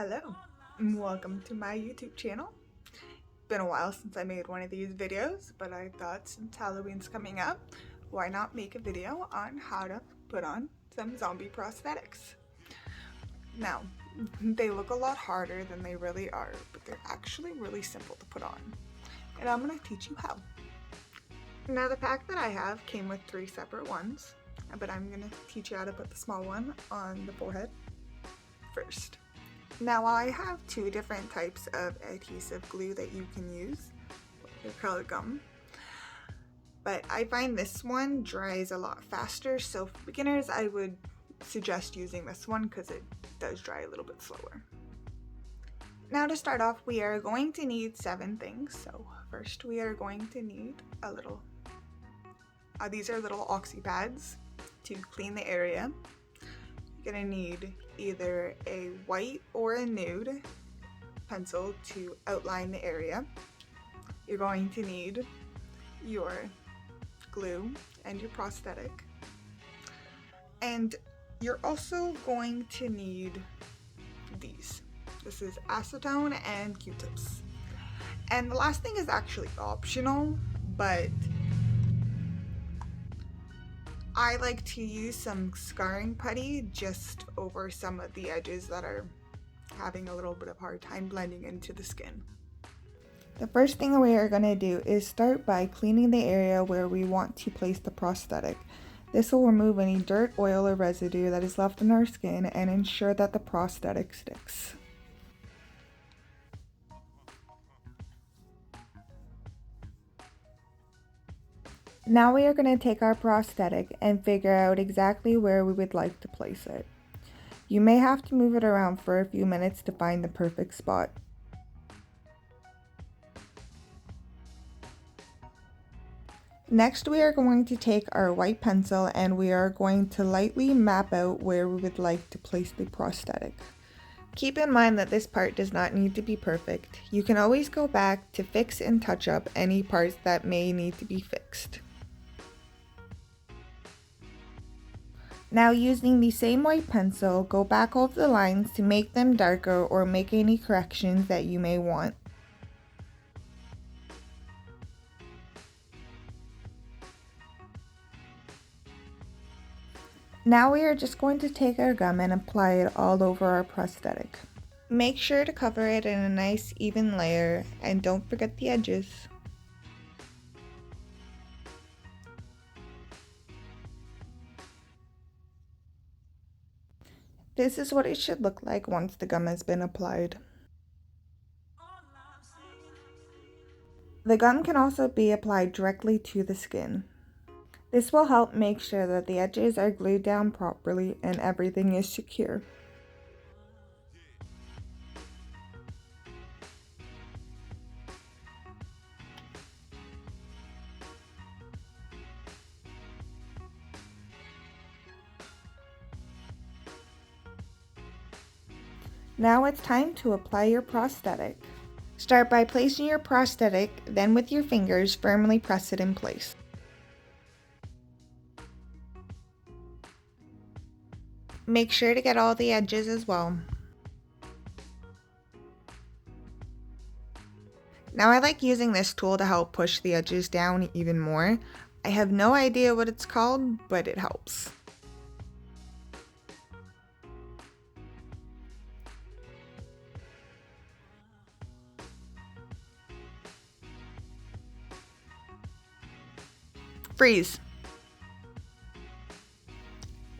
Hello, and welcome to my YouTube channel. Been a while since I made one of these videos, but I thought since Halloween's coming up, why not make a video on how to put on some zombie prosthetics. Now, they look a lot harder than they really are, but they're actually really simple to put on. And I'm going to teach you how. Now the pack that I have came with 3 separate ones, but I'm going to teach you how to put the small one on the forehead first. Now I have 2 different types of adhesive glue that you can use, acrylic gum, but I find this one dries a lot faster, so for beginners I would suggest using this one because it does dry a little bit slower. Now to start off, we are going to need 7 things. So first we are going to need a little, these are little oxy pads to clean the area. You're going to need either a white or a nude pencil to outline the area. You're going to need your glue and your prosthetic. And you're also going to need these. This is acetone and Q-tips. And the last thing is actually optional, but I like to use some scarring putty just over some of the edges that are having a little bit of a hard time blending into the skin. The first thing we are going to do is start by cleaning the area where we want to place the prosthetic. This will remove any dirt, oil, or residue that is left on our skin and ensure that the prosthetic sticks. Now we are going to take our prosthetic and figure out exactly where we would like to place it. You may have to move it around for a few minutes to find the perfect spot. Next, we are going to take our white pencil and we are going to lightly map out where we would like to place the prosthetic. Keep in mind that this part does not need to be perfect. You can always go back to fix and touch up any parts that may need to be fixed. Now, using the same white pencil, go back over the lines to make them darker or make any corrections that you may want. Now we are just going to take our gum and apply it all over our prosthetic. Make sure to cover it in a nice even layer and don't forget the edges. This is what it should look like once the gum has been applied. The gum can also be applied directly to the skin. This will help make sure that the edges are glued down properly and everything is secure. Now it's time to apply your prosthetic. Start by placing your prosthetic, then with your fingers firmly press it in place. Make sure to get all the edges as well. Now I like using this tool to help push the edges down even more. I have no idea what it's called, but it helps. Freeze.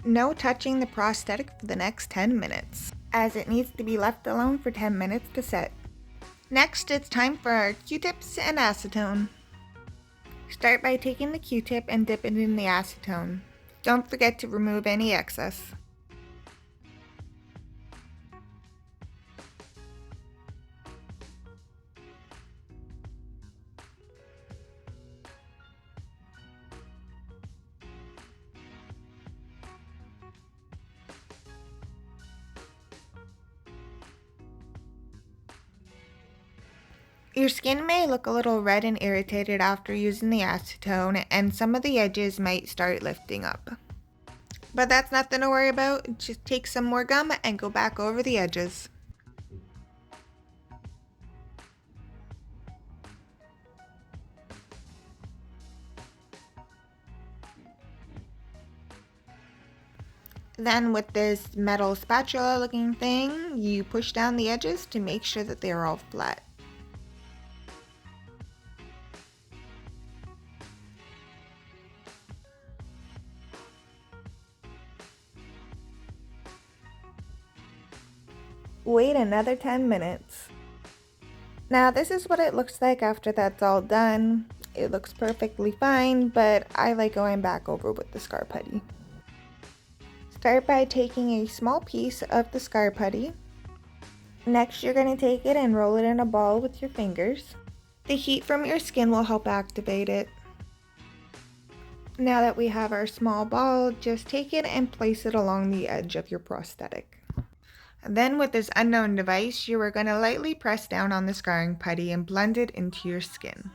No touching the prosthetic for the next 10 minutes, as it needs to be left alone for 10 minutes to set. Next, it's time for our Q-tips and acetone. Start by taking the Q-tip and dip it in the acetone. Don't forget to remove any excess. Your skin may look a little red and irritated after using the acetone, and some of the edges might start lifting up. But that's nothing to worry about. Just take some more gum and go back over the edges. Then with this metal spatula looking thing, you push down the edges to make sure that they're all flat. Wait another 10 minutes. Now this is what it looks like after that's all done. It looks perfectly fine, but I like going back over with the scar putty. Start by taking a small piece of the scar putty. Next, you're going to take it and roll it in a ball with your fingers. The heat from your skin will help activate it. Now that we have our small ball, just take it and place it along the edge of your prosthetic. Then with this unknown device, you are going to lightly press down on the scarring putty and blend it into your skin.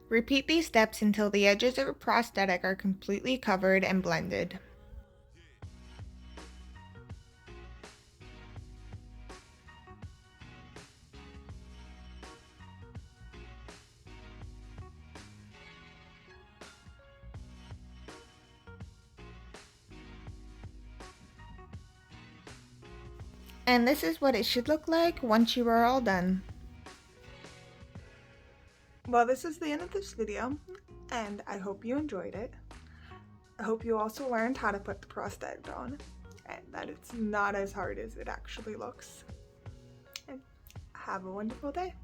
Repeat these steps until the edges of your prosthetic are completely covered and blended. And this is what it should look like once you are all done. Well, this is the end of this video, and I hope you enjoyed it. I hope you also learned how to put the prosthetic on, and that it's not as hard as it actually looks. And have a wonderful day.